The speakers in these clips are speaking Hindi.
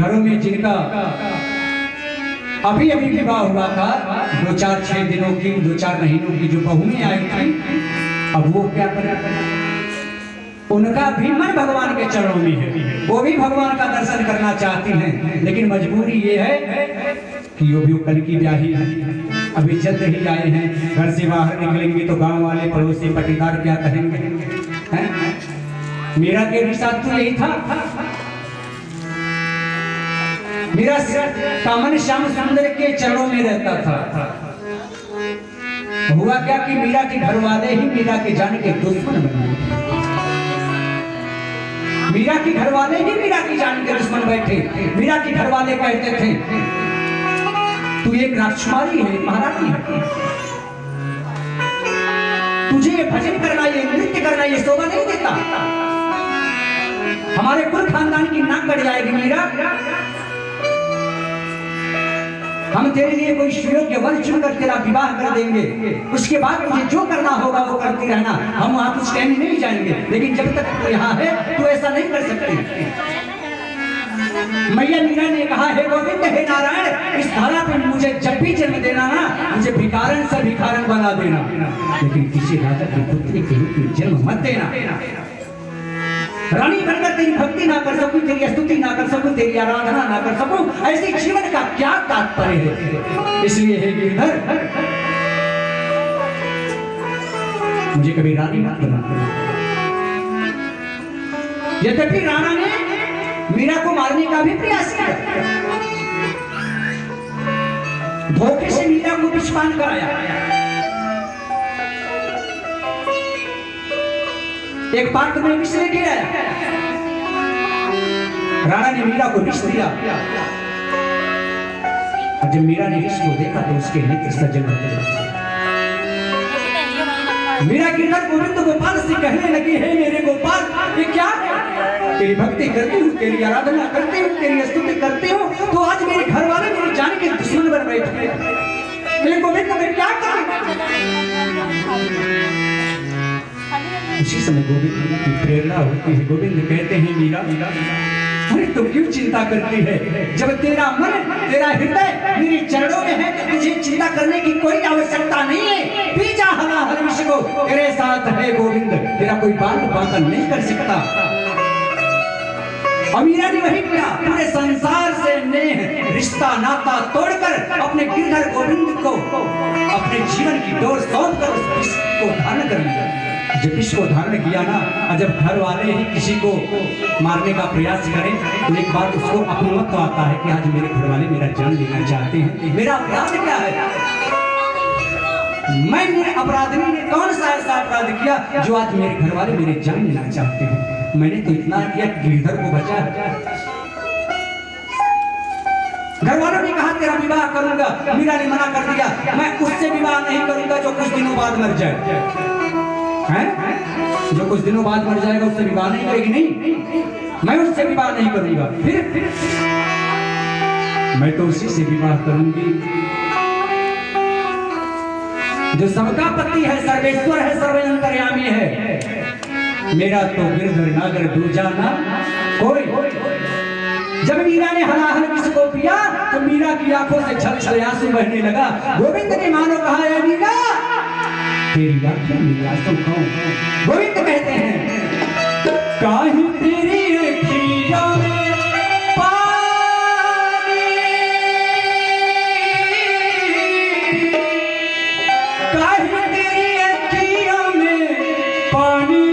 घरों में जिनका अभी अभी विवाह हुआ था, 2-4-6 दिनों की, 2-4 महीनों की जो बहुएं आई थी, अब वो क्या करें? उनका भी मन भगवान के चरणों में है, वो भी भगवान का दर्शन करना चाहती हैं, लेकिन मजबूरी ये है कि वो भी कल की ब्याही है, अभी जल्द ही आए हैं। घर से बाहर निकलेंगे तो गांव वाले पड़ोसी पटीदार क्या कहेंगे? हैं? मेरा के भी साथ तो यही था, मेरा कामन श्याम सुंदर के चरणों में रहता था। हुआ क्या कि मीरा के घर वाले ही मीरा के जाने के दुश्मन बन गए। मीरा के घर वाले ही मीरा की जान के दुश्मन बैठे। मीरा के घर वाले कहते थे तू एक राजकुमारी है, महारानी है, तुझे ये भजन करना, ये नृत्य करना, ये शोभा नहीं देता, हमारे कुल खानदान की नाक कट जाएगी मीरा। हम तेरे लिए कोई सुयोग्य वर चुनकर तेरा विवाह कर देंगे, उसके बाद मुझे जो करना होगा वो करती रहना, हम वहां कुछ कहने नहीं जाएंगे, लेकिन जब तक तू यहाँ है तू ऐसा नहीं कर सकती। मैया मीरा ने कहा, हे गोविंद, हे नारायण, इस धारा पे मुझे जब भी जन्म देना ना, मुझे भिखारन से भिखारन बना देना, लेकिन किसी राजा की पुत्री के रूप में जन्म मत देना। रानी बनकर तेरी भक्ति ना कर सकूं, तेरी स्तुति ना कर सकूं, तेरी आराधना ना कर सकूं, ऐसे जीवन का क्या तात्पर्य है? इसलिए हे गिरधर, मुझे कभी रानी मत बना। यद्यपि राणा ने मीरा को मारने का भी प्रयास किया, धोखे से मीरा को विषपान कराया। एक पात्र में विष लेके आया, राणा ने मीरा को विष दिया, और जब मीरा ने विष को देखा तो उसके नेत्र सजल हो गए। मीरा गिरधर गोविंद गोपाल से कहने लगी, हे मेरे गोपाल, ये क्या है? तेरी भक्ति करती हूँ, तेरी आराधना करती हूँ, तेरी स्तुति करती हूँ, तो आज मेरे घर वाले मेरी जान के दुश्मन बन बैठे। मेरे गोविंद मैं क्या करूं? उसी समय गोविंद की प्रेरणा होती है। गोविंद कहते हैं, मीरा, अरे तुम क्यों चिंता करती है? जब तेरा मन, तेरा हृदय मेरे चरणों में है तो तुझे चिंता करने की कोई आवश्यकता नहीं है। पी जा हर विष को, तेरे साथ है गोविंद, तेरा कोई बाल बातल नहीं कर सकता। और मीरा ने वही किया, पूरे संसार से नेह रिश्ता नाता तोड़कर अपने गिरधर गोविंद को अपने जीवन की डोर सौंप कर उस विष को धारण कर लिया। जब विष को धारण किया ना, और जब घर वाले ही किसी को मारने का प्रयास करें तो एक बार उसको अपनत्व आता है कि आज मेरे घर वाले मेरा जान लेना चाहते हैं। मेरा अपराध क्या है? मैंने अपराधी ने कौन सा ऐसा अपराध किया जो आज मेरे घर वाले मेरे जान लेना चाहते हैं? मैंने तो इतना किया, गिरधर को बचा। घर वालों ने कहा तेरा विवाह करूंगा, मीरा ने मना कर दिया, मैं उससे विवाह नहीं करूंगा जो कुछ दिनों बाद मर जाए। हैं? जो कुछ दिनों बाद मर जाएगा उससे विवाह नहीं करेगी? नहीं, मैं उससे विवाह नहीं करूंगा। फिर मैं तो उसी से विवाह करूंगी जो सबका पति है, सर्वेश्वर है, सर्वंतर्यामी है। मेरा तो गिरधर नागर दूजा ना कोई। जब मीरा ने हलाहल विष को पिया तो मीरा की आंखों से छल छल आंसू बहने लगा। गोविंद ने मानो कहा, है मीरा, तेरी आंखें मेरी आंसू कौन? गोविंद कहते हैं, काहे तेरी अखियों में पानी, काहे तेरी अखियों में पानी।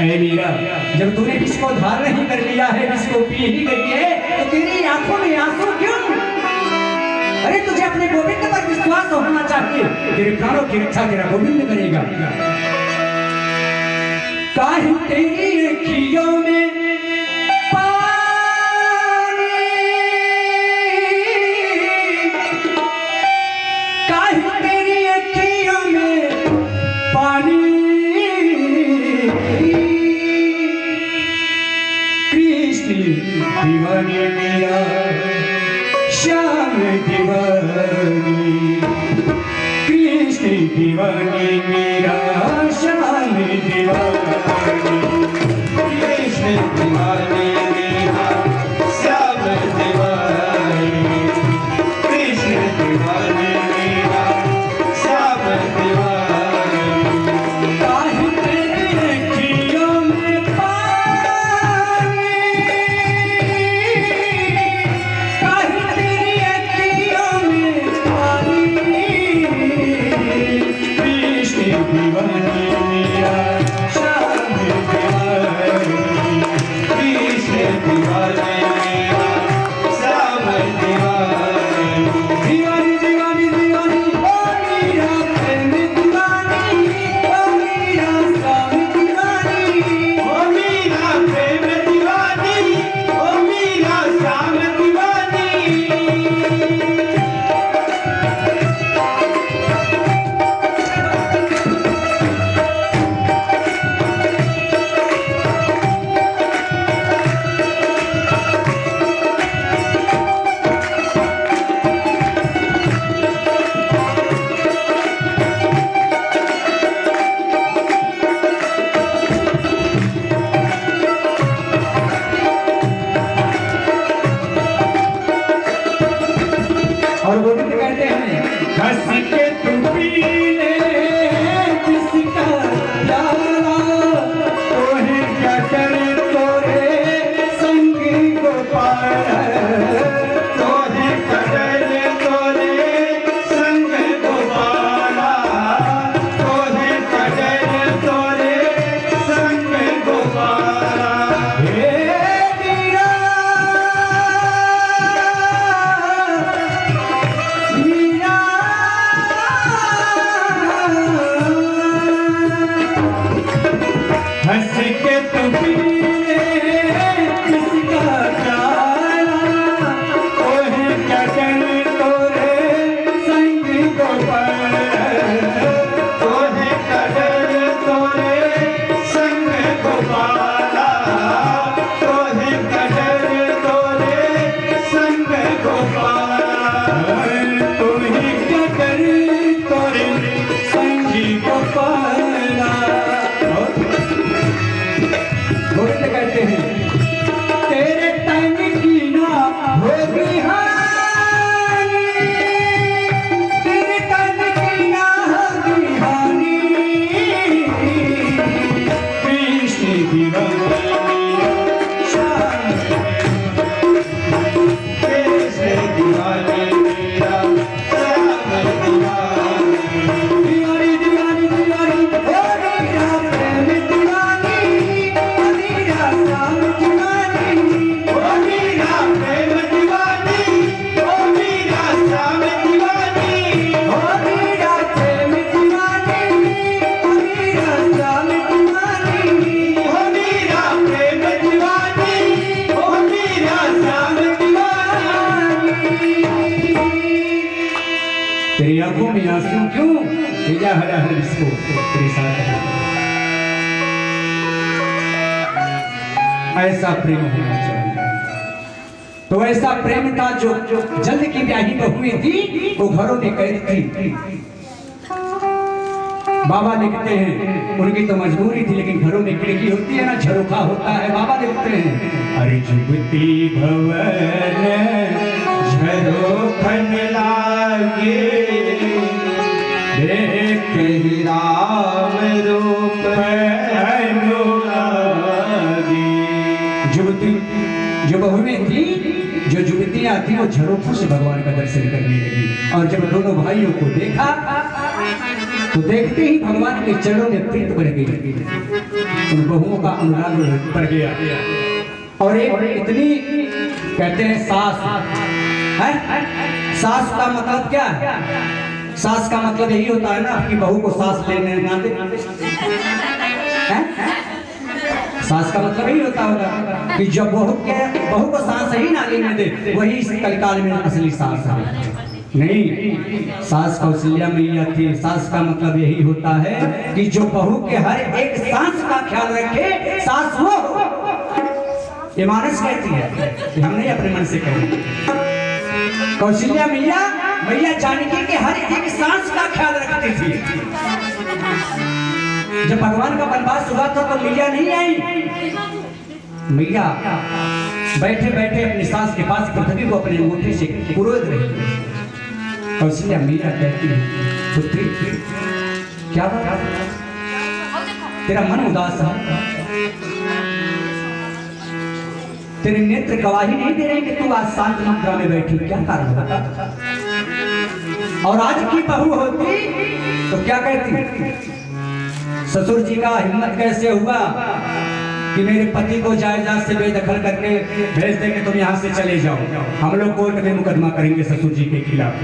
ऐ मीरा, जब तूने विष को धारण नहीं कर लिया है, विष को पी ही गई है, तो तेरी आंखों में आंसू क्यों? अरे तुझे अपने गोविंद पर विश्वास होना चाहिए, तेरे प्राणों की रक्षा तेरा गोविंद करेगा। काहे तेरी अखियों में पानी, काहे तेरी अखियों में पानी। कृष्ण दीवानी मेरा, श्याम दीवानी, कृष्ण दीवानी मेरा, श्याम दीवानी, कृष्ण दीवानी मीरा श्याम दीवानी कृष्ण दीवानी मीरा श्याम दीवानी काहे तेरी अखियों में पानी काहे तेरी अखियों में पानी कृष्ण दीवानी मीरा श्याम दीवानी कृष्ण दीवानी मीरा श्याम दीवानी दीवानी दीवानी दीवानी ओ मीरा प्रेम दीवानी ओ मीरा श्याम दीवानी ओ मीरा प्रेम दीवानी ओ मीरा श्याम दीवानी और गोविंद कहते हैं हंस के तू पी ले किसका प्याला तोहे क्या करे तोरे संगी गोपाल तोहे कदर तोरे संग गोपाला तोहे कदर तोरे संग गोपाला हे मीरा मीरा हंस के तू पी ले किसका प्याला तोहे क्या करे तोरे संगी गोपाल तोहे कदर तोरे संग गोपाला तोहे कदर तोरे संग गोपाला तुम्हें क्या करे तोरे संगी गोपाला गोविंद कहते हैं तेरे टाइम की ना होगी हानि तेरे टाइम की ना होगी हानि कृष्ण दीवानी श्याम कृष्ण दीवानी मीरा श्याम दीवानी दीवानी दीवानी दीवानी ओ मीरा प्रेम दीवानी ओ मीरा श्याम दीवानी ओ मीरा प्रेम दीवानी ओ मीरा श्याम दीवानी ओ मीरा प्रेम दीवानी ओ मीरा श्याम दीवानी ओ मीरा प्रेम दीवानी ओ मीरा श्याम दीवानी तेरी आंखों में आंसू क्यों तेजा हरा हर इसको तेरे साथ है। ऐसा प्रेम होना चाहिए। तो ऐसा प्रेम था जो जल्द की ब्याही बहुएं थी वो घरों में कैद थी। बाबा लिखते हैं उनकी तो मजबूरी थी लेकिन घरों में खिड़की होती है ना झरोखा होता है। बाबा लिखते हैं अरे जुगती भवन झरोखन लागे देख ही राम रूप अनुरागी युवती जो बहुएं थी जो युवतियां थी वो झरोखों से भगवान का दर्शन करने लगी और जब दोनों भाइयों को देखा तो देखते ही भगवान के चरणों में प्रीत बढ़ गई। उन बहुओं का अनुराग बढ़ गया और एक इतनी कहते हैं सास है। सास का मतलब क्या है? सास का मतलब यही होता है ना कि बहू को सास लेने ना दे। सास का मतलब यही होता होगा कि जब बहू को सास ही ना लेने दे वही इस कलिकाल में असली सास है। नहीं, सास कौशल्या मैया थी। सास का मतलब यही होता है कि जो बहू के हर एक सांस का ख्याल रखे, सास वो। ये मानस कहती है कि हम नहीं अपने मन से कहें। कौशल्या मैया जानकी के हर एक सांस का ख्याल रखती थी। जब भगवान का वनवास हुआ था तो मैया नहीं आई, मैया बैठे बैठे अपनी सास के पास पृथ्वी को अपने अंगूठे से कुरेद रही। कौशल्या मीरा कहती है, पुत्री क्या बात, तेरा मन उदास है, तेरे नेत्र गवाही नहीं दे रहे कि तू आज शांत मुद्रा में बैठी, क्या कारण है? और आज की बहू होती तो क्या कहती? ससुर जी का हिम्मत कैसे हुआ कि मेरे पति को जायदाद से बेदखल करके भेज दे कि तुम यहाँ से चले जाओ, हम लोग कोर्ट में मुकदमा करेंगे ससुर जी के खिलाफ।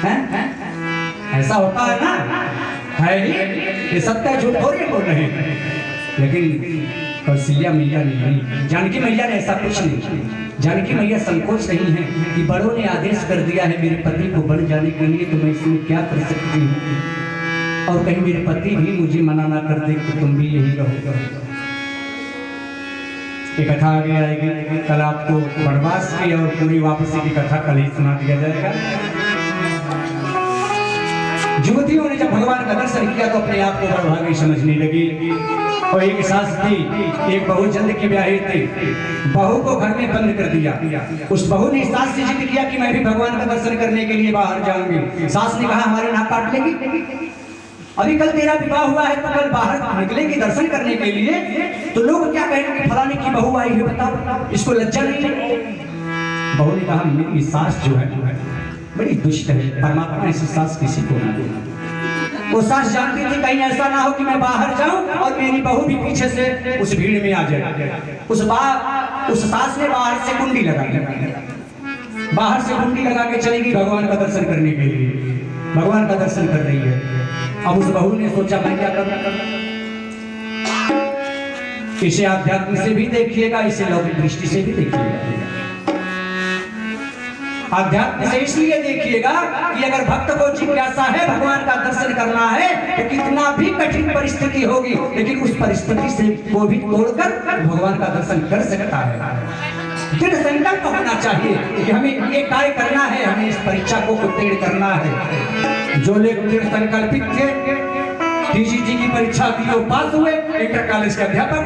हैं? ऐसा होता है ना, है ही, ये सत्य झूठ थोड़ी बोल रहे हैं। लेकिन कौशल्या मैया नहीं, जानकी मैया ने ऐसा कुछ नहीं। जानकी मैया संकोच नहीं है कि बड़ों ने आदेश कर दिया है मेरे पति को बढ़ जाने के लिए, तो मैं इसमें क्या कर सकती हूँ, और कहीं मेरे पति भी मुझे मना ना कर दे कि तुम भी यही रहो। ये कथा आगे आएगी, कल आपको वनवास की और पूरी वापसी की कथा कल ही सुना दिया जाएगा। युवतियों ने जब भगवान का दर्शन किया तो अपने आप को बड़भागी समझने लगी। और एक सास थी, एक बहू जल्द की ब्याही थी, बहू को घर में बंद कर दिया। उस बहू ने सास से जिद किया कि मैं भी भगवान का दर्शन करने के लिए बाहर जाऊंगी। सास ने कहा हमारे नाक काट लेगी, अभी कल तेरा विवाह हुआ है तो कल बाहर निकलेगी दर्शन करने के लिए, तो लोग क्या कहेंगे फलाने की बहू आई है, बताओ इसको लज्जा नहीं है। बहू ने कहा मेरी सास जो है बड़ी दुष्ट है, परमात्मा ऐसी सास किसी को ना दे। वो सास जानती थी कहीं ऐसा ना हो कि मैं बाहर जाऊं और मेरी बहू भी पीछे से उस भीड़ में आ जाए। उस सास ने बाहर से कुंडी लगा के चलेगी भगवान का दर्शन करने के लिए, भगवान का दर्शन कर रही है। अब उस बहू ने सोचा मैं क्या करूं, इसे आध्यात्म से भी देखिएगा, इसे लौकिक दृष्टि से भी देखिएगा। आध्यात्म से इसलिए देखिएगा कि अगर भक्त को जिज्ञासा है भगवान का दर्शन करना है तो कितना भी कठिन परिस्थिति होगी, लेकिन उस परिस्थिति से को भी तोड़कर भगवान का दर्शन कर सकता है। दृढ़ संकल्प होना चाहिए कि हमें ये कार्य करना है, हमें इस परीक्षा को उत्तीर्ण करना है। जो लोग दृढ़ संकल्पित थे, टीजीटी की परीक्षा दी, पास हुए, इंटर कॉलेज के अध्यापक हो